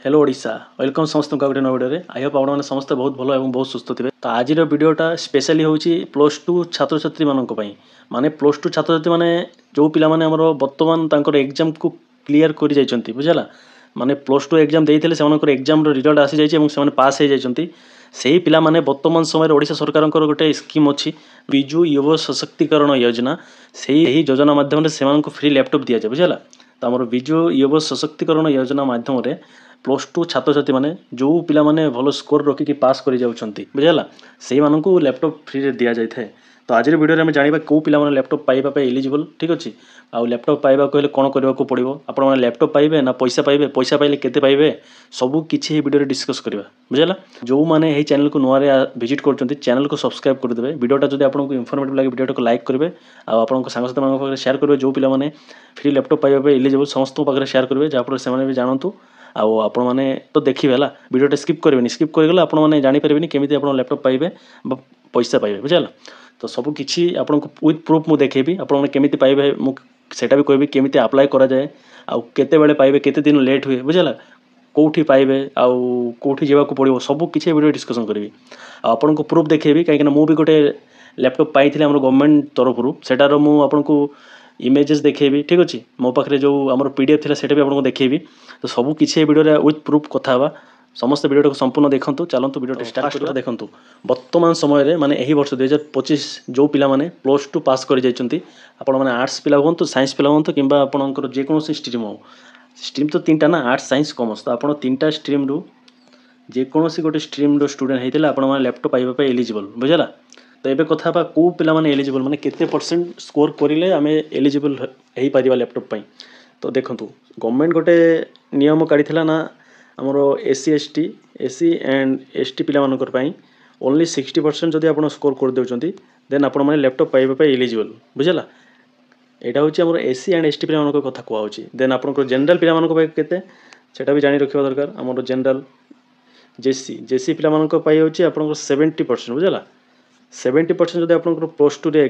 Hello Odisha welcome समस्त गोटे नौ video I hope आप समस्ते बहुत भल और बहुत सुस्थ थे। तो आज वीडियोटा स्पेशली हूँ प्लस टू छात्र छात्री माने प्लस टू छात्र छात्री माने जो पिला माने हमर वर्तमान तांकर एग्जाम को क्लियर कर जाइछंती बुझला माने प्लस टू एग्जाम देइथिले सेमानकर एग्जाम रो रिजल्ट आसी जाइछि एवं सेमाने पास हो जाइछंती। सेही पिला माने वर्तमान समय ओडिशा सरकार गोटे स्कीम अछि बिजु युवा सशक्तिकरण योजना। सेही योजना माध्यम से फ्री लैपटॉप दिया जाए बुझला। तो आम बिजु युवा सशक्तिकरण योजना माध्यम प्लस टू छात्र छात्री मैंने जो पिला माने भल स्कोर रखिकी पास कर जाउछंती बुझला से मानू लैपटॉप फ्री दि जाए। तो आज वीडियो में जाना कौ पिला माने लैपटॉप पाइबा एलिजिबल ठीक अच्छे आउ लैपटॉप पाइबा कहले कौन करने को पड़ो आपण मैंने लैपटॉप पाइबे ना पैसा पाइबे पैसा पाइले केते पाइबे सबू किसी वीडियो डिस्कस करवा बुझला। जो मैंने यही चैनल को नुआ विजिट कर चैनल को सब्सक्राइब करदे वीडियोटा जो आपको इनफॉर्मेटिव लगे वीडियो को लाइक करेंगे और सांगसाथी मान शेयर करेंगे जो पिला माने फ्री लैपटॉप पाइबा एलिजिबल समस्त पाखे शेयर करेंगे जहाँफल से भी जानतु आउ आपण मैंने तो देखिए है वीडियोटा स्किप करेंगे स्किप करगले आपण मैंने जानीपारे केमी आप लैपटॉप पाइबे पैसा पाइबे बुझला। तो सब किसी आपको विथ प्रूफ मुझे देखेबी आपने केमी पाइबे मुझे भी कहबी केमी अप्लाई करा जाए आउ केते बेले पाइबे केते दिन लेट हुए बुझला कौटी पाइबे आउ कौटी जावाक पड़ो सब किसी वीडियो डिस्कसन करी आपको प्रूफ देखेबी कहीं मुझे गोटे लैपटॉप पाई गवर्नमेंट तरफ सेटार मुझे इमेजेस देखेबी ठीक अच्छे मो पाखे जो आम पीडीएफ थी भी आपको देखेबी। तो सब किसी वीडियो विथ प्रूफ कथा समस्त वीडियो को संपूर्ण देखो चलतु वीडियो स्टार्ट कर देखो। वर्तमान समय माने यही वर्ष 2025 जो पिला माने प्लस टू पास कर जाइछंती आपण माने आर्ट्स पिला हूँ साइंस पिला हूँ कि आपंकर जेकोसी स्ट्रीम हो स्ट्रीम तो तीन टा ना आर्ट्स साइंस कॉमर्स तो आप तीन टा स्ट्रीम रु जेकोसी गोटे स्ट्रीम रो स्टूडेंट होते आपण माने लैपटॉप पाइबा एलिजिबल बुझला। तो ये कथा कौ पिला माने एलिजिबल माने केते परसेंट स्कोर करें आम एलिजिबल हो पार लैपटॉप पाई। तो देखो गवर्नमेंट गोटे नियम काढ़ी ना आमर एससी एंड एसटी पिला मानकर पाई ओनली 60% जदि आप स्कोर कर देउछंती देन आपण माने लैपटॉप पाइबा एलिजिबल बुझला। एटा होची आमर एससी एंड एसटी पिला मानकर कथा कुआ होची। देन आपनकर जनरल पिला मानकर पाई केते सेटा भी जानि रखिबा दरकार आमर जनरल जेसी पिला मानकर पाई होची आपनकर 70% बुझला 70% जदि आपनकर प्लस टू रे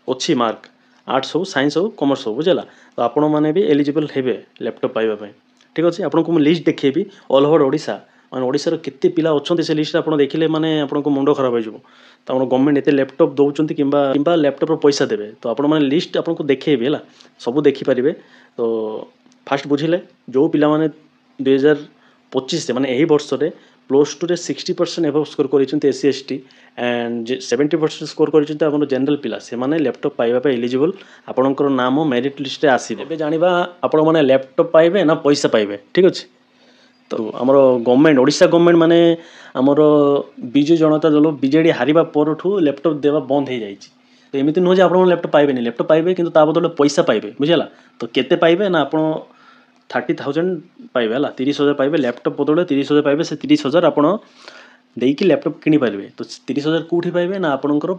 अच्छी मार्क आर्ट्स हो साइंस हो कॉमर्स हो बुझला तो आपण माने भी एलिजिबल हेबे लैपटॉप पाइबा पाई ठीक अच्छे। आपको मुझे लिस्ट देखेबी ऑल ओवर ओडिशा माने ओडिशा रो केते पिला अछंती से लिस्ट आप देखिले माने आपको मुंड खराब हो जाबो। तो हम गवर्नमेंट एते लैपटॉप दउचंती किंबा लैपटॉप रो पैसा देबे तो आपण माने लिस्ट आपको देखेबी है सब देखि पारिबे। तो फास्ट बुझिले जो पिला माने 2025 से माने यही वर्ष रे प्लस टू रे 60% एबव स्कोर करिसेंती एससी एसटी एंड 70% स्कोर करिसेंती आपन जनरल पिला से माने लैपटॉप पाइबा एलिजिबल आपनकर नाम मेरिट लिस्ट रे आसीबे। एबे जानिबा आपण माने लैपटॉप पाइबे ना पैसा पाइबे ठीक अच्छे। तो आमर गवर्नमेंट ओडिशा गवर्नमेंट माने आमर बिजु जनता दल बीजेडी हारिबा परठू लैपटॉप देवा बंद हो जाइए। तो एमती नुह आप लैपटॉप पाइबे लैपटॉप पाइबे किंतु ता बदले पैसा पाइबे बुझला। तो केते पाइबे ना आप 30,000 पाइबे है 30,000 पाइबे लैपटॉप बदले 30,000 पाइबे से 30,000 आप देकी लैपटॉप किनी पारे। तो 30,000 कौटी पाइबे ना आपनकर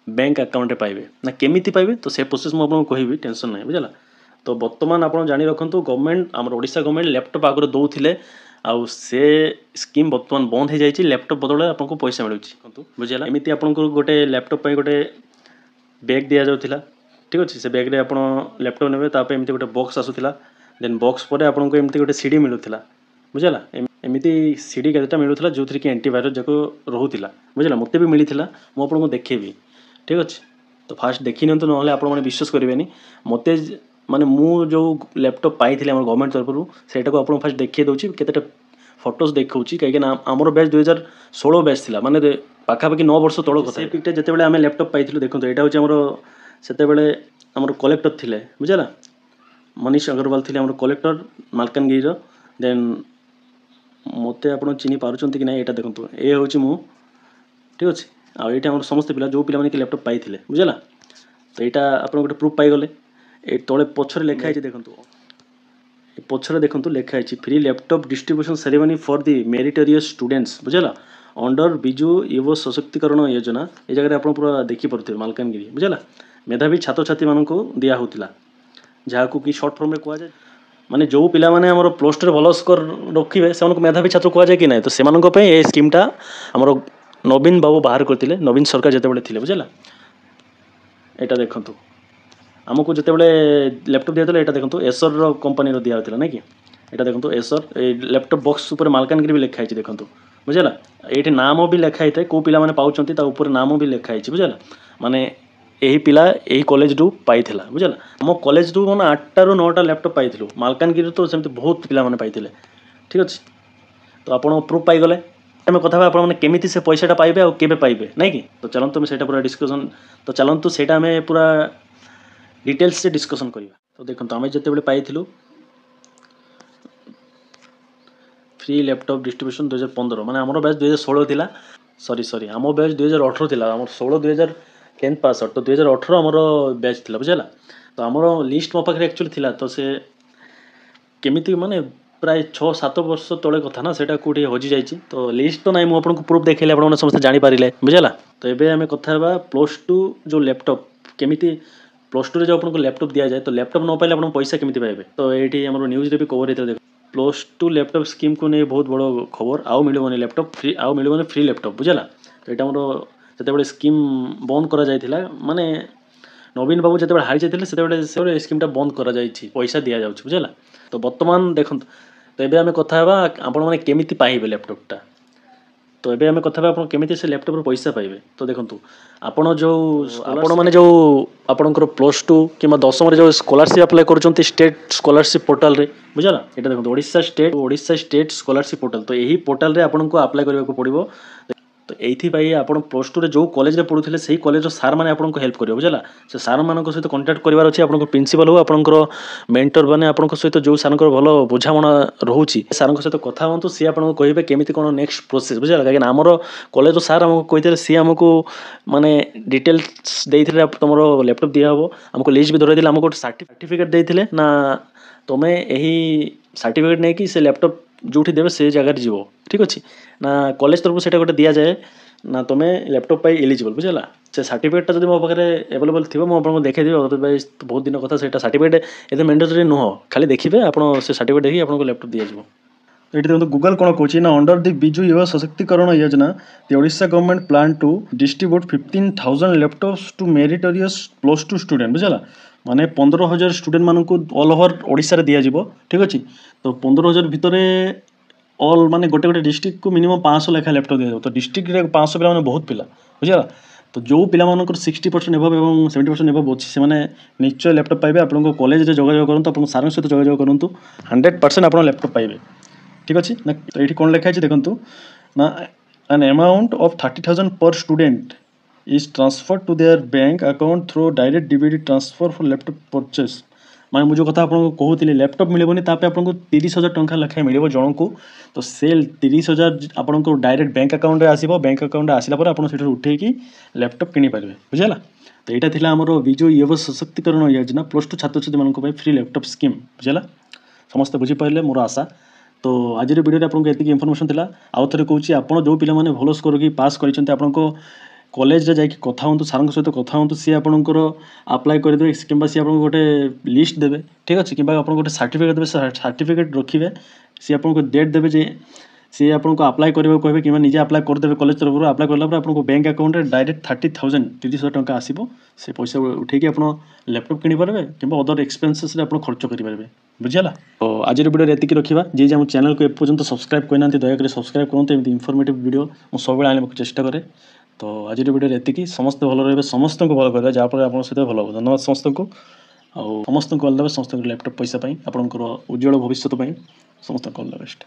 बैंक अकाउंट पाइबे ना केमिति पाइबे तो से प्रोसेस मुझे आपको कहबी टेंशन नहीं बुझला। तो बर्तमान आप जानी रखु गवर्नमेंट आम ओडिशा गवर्नमेंट लैपटॉप आगे दौले आउ से स्कीम बर्तमान बंद हो जाए लैपटॉप बदले आपको पैसा मिलूँ बुझला। एमती आपको गोटे लैपटॉप गोटे बैग दि जाऊला ठीक अच्छे से बैग्रे आप लैपटॉप ने एमती गोटे बॉक्स आसूला देन बॉक्स पर आपको एमती गोटे सीडी मिलूला बुझला। एमती सीडी केतेटा मिलूला जो थी कि एंटीवायरस जाक रोला बुझला मत भी मिलता मुझे देखेबी ठीक अच्छे। तो फास्ट देखी नि ना आप विश्वास करेंगे मत माने मु जो लैपटॉप पाई आम गवर्नमेंट तरफ से फास्ट देखिए दूसरी केतेटा फोटोज देखा कहीं आमर बैच 2016 बैच थी माने पाखापाखि 9 वर्ष तल कथा पिकटे जिते आम लैपटॉप पाई देखो यहाँ हूँ से आमर कलेक्टर थे बुझला मनीष अग्रवाल थे आम कलेक्टर मालकानगिरी देन मत आप चिन्ह पार्टी कि ना यहाँ देखो ये हूँ मु ठीक अच्छे आठ आम समस्त पिला जो पिला लैपटॉप पाई बुझला। तो यहाँ आप गोटे प्रूफ पाईगले ये तले पछरे लिखाई देखो पछरे देखो लिखाई free laptop distribution ceremony for the meritorious students बुझला अंडर बिजु युवा सशक्तिकरण योजना ये जगह आप पूरा देखिपे मालकानगिरी बुझला। मेधावी छात्र छात्री मानक दिया होता जहाँ कि शॉर्ट फॉर्म में कहुए माने जो पिला माने हमर प्लस टू भल स्कोर रखिए से मेधावी छात्र कहुए कि ना। तो से स्कीमटा आमर नवीन बाबू बाहर करते नवीन सरकार जिते थे बुझला। यहाँ देखो आमको जिते लैपटॉप दिया यहाँ देखो एसर कंपनी दिया होता ना कि এটা দেখুন এସर এই ল্যাপটপ বক্স উপরে মাଲକାନଗିରି ବି ଲେଖା ହେଇଛି ଦେଖନ୍ତୁ ବୁଝିଲା ଏଇଠି ନାମ ବି ଲେଖା ହେଇଥାଏ କେଉଁ ପିଲାମାନେ ପାଉଛନ୍ତି ତା ଉପରେ ନାମ ବି ଲେଖା ହେଇଛି ବୁଝିଲା ମାନେ ଏହି ପିଲା ଏହି କଲେଜରୁ ପାଇଥିଲା ବୁଝିଲା ଆମ କଲେଜରୁ ମାନେ 8ଟାରୁ 9ଟା ଲ୍ୟାପଟପ୍ ପାଇଥିଲୁ ମାଲକାନଗିରିରୁ ତ ସେମିତି ବହୁତ ପିଲାମାନେ ପାଇଥିଲେ ଠିକ୍ ଅଛି ତ ଆପଣ ପ୍ରୁଫ୍ ପାଇଗଲେ ଆମେ କଥା ହେବା ଆପଣମାନେ କେମିତି ସେ ପଇସାଟା ପାଇବେ ଆଉ କେବେ ପାଇବେ ନାଇଁ କି ତ ଚାଲନ୍ତୁ ଆମେ ସେଇଟା ପୁରା ଡିସ୍କସନ୍ ତ ଚାଲନ୍ତୁ ସେଇଟା ଆମେ ପୁରା ଡିଟେଲ୍ସରେ ଡିସ୍କସନ୍ କରିବା ତ ଦେଖନ୍ତୁ ଆମେ ଯେତେବେଳେ ପାଇଥିଲୁ फ्री लैपटॉप डिस्ट्रीब्यूशन 2015 माने आमर बैच 2016 थिला सॉरी आम बैच 2018 थिला आम 16 2010 पास आउट तो 2018 आमर बैच थिला बुझला तो आमर लिस्ट मो पाखे एक्चुअली थिला तो से केमिति माने प्राय 6-7 वर्ष तले कथा ना सेटा कोठी हजि जाइछि तो लिस्ट तो नाइ मु आपन को प्रूफ देखैले आपन समस्त जानि पारिले बुझला तो एबे हमें कथा हेबा +2 जो लैपटॉप केमिति +2 रे जो आपन को लैपटॉप दिया जाए तो लैपटॉप न पाइले आपन पैसा केमिति पाइबे तो एठी हमर न्यूज रे भी कवर हेते देखो +2 लैपटॉप स्कीम को नहीं बहुत बड़ खबर आउ मिलबनी लैपटॉप फ्री आउ मिलबनी फ्री लैपटॉप बुझला तो यहाँ मोर जो स्कीम बंद करा जायथिला माने नवीन बाबू जो हारी जाते से स्कीमटा बंद करा जायछि पैसा दिया जाउछि बुझला तो वर्तमान देखंत तो एबे हमें कथा हेबा आपण माने केमिति पाइबे लैपटॉपटा तो एबे हमें कथा हेबा आपण केमिति से लैपटॉप रो पैसा पाइबे तो देखंतु आपण जो आपण माने जो आपणकर +2 किंबा 10 रे जो स्कॉलरशिप अप्लाई करूछंती स्टेट स्कॉलरशिप पोर्टल रे बुझला एटा देखंतु ओडिशा स्टेट स्कॉलरशिप पोर्टल तो यही पोर्टल रे आपनको अप्लाई करबा को पड़िबो तो एथि भाई आपण +2 रे जो कॉलेज रे पढुथिले सही कॉलेज रो सार माने आपनको हेल्प करियो बुझला से सार मानको सहित कांटेक्ट करबार अछि आपनको प्रिंसिपल हो आपनको मेंटर बने आपनको सहित जो सारनको भलो बुझामणा रहउछि सारनको सहित कथा होंतु सी आपनको कहिबे केमिति कोन नेक्स्ट प्रोसेस बुझला काहे हमर कॉलेज रो सार हमको कहितले सी हमको माने डिटेल्स देइथिले तमरो लैपटॉप दिया हबो हमको लिस्ट भी धरै दिले हमको सर्टिफिकेट देइथिले ना तमे एही सर्टिफिकेट नै कि से लैपटॉप जोठी देबे से जगह रे जीवो ठीक अछि ना कॉलेज तरफ से गोटे दि जाए ना तुम्हें लैपटॉप पाई एलिजिबल बुझला से सर्टिफिकेट जब मो पाखे एवेलेबल थी मुझे आपको देखी अदरवाइज बहुत दिन कथा से सर्टिफिकेट ये मैंडेटरी नुह खाली देखिए आप सर्टिफिकेट देखिए आपको लैपटॉप दिया जाए ये देखो गूगल कौन कौन ना under the Biju Yuva Sashaktikaran Yojana the Odisha government plan to distribute 15,000 laptops to meritorious +2 student बुझला माने 15,000 स्टूडेंट मानक ऑल ओवर ओडिशा रे दिया जिवो ठीक अछि तो 15,000 भितरे ऑल माने गोटे गोटे डिस्ट्रिक्ट को मिनिमम 500 लेखा लैपटॉप दिया तो डिस्ट्रिक्ट रे 500 पिला माने बहुत पिला बुझला तो जो पिला मानकर 60% एबव एवं 70% एबव अछि से माने निश्चय लैपटॉप पाइबे आपनको कॉलेज रे जोगाजोग करंतु आपन सारन सहित जोगाजोग करंतु 100% आपन लैपटॉप पाइबे ठीक अछि ना तो एठी कोन लेखा अछि देखंतु ना an amount of 30,000 per student is transferred to their bank account through direct debit transfer for laptop purchase माने मुझे कथा आपको कहूली लैपटॉप मिलबनी तापे आपको 30,000 टंका लेखाएं मिल जन को तो से 30,000 आपको डायरेक्ट बैंक अकाउंट आसो बैंक अकाउंट आसला आप उठेकी लैपटॉप किनी पारे बुझला तो यहाँ थी आम विजु युवा सशक्तिकरण योजना +2 छात्र छात्री मानक फ्री लैपटॉप स्कीम बुझला समस्त बुझीपारे मोर आशा तो आज वीडियो आपको ये इनफॉरमेशन था आउ थे कहूँ आप जो पिला भल स्कोर की पास कर कॉलेज रे जाकि कथा हूँ सार सहित कथा हूँ सी आपंकर अप्लाई करदे कि सी आपको गोटे लिस्ट देवे ठीक अच्छे कि गोटे सर्टिफिकेट देवे सर्टिफिकेट रखिए सी आपको डेट देवे जे सी आपको अप्लाई करने कहे कि निजे अप्लाई करदे कॉलेज तरफ अप्लाई कलापर आपको बैंक अकाउंट में डायरेक्ट 30,000 टंका आसो से पैसा उठेकी आप लैपटॉप किनी पारे कि अदर एक्सपेंसेस आप खर्च करेंगे बुझला तो आज वीडियो ये रखा जी आम चैनल को एपर्यंत सब्सक्राइब करना दयाकोरी सब्सक्राइब करूँ एमती इनफॉर्मेटिव वीडियो मुझे सब आने चेष्टा करे तो आज वीडियो ये समस्त भल रही समस्त को भल करेंगे जहाँफल आप सहित भल हो धन्यवाद समस्त को आउ समस्त को ऑल द बेस्ट समस्त लैपटॉप पैसा आपंकर उज्जवल भविष्य समस्त ऑल द बेस्ट।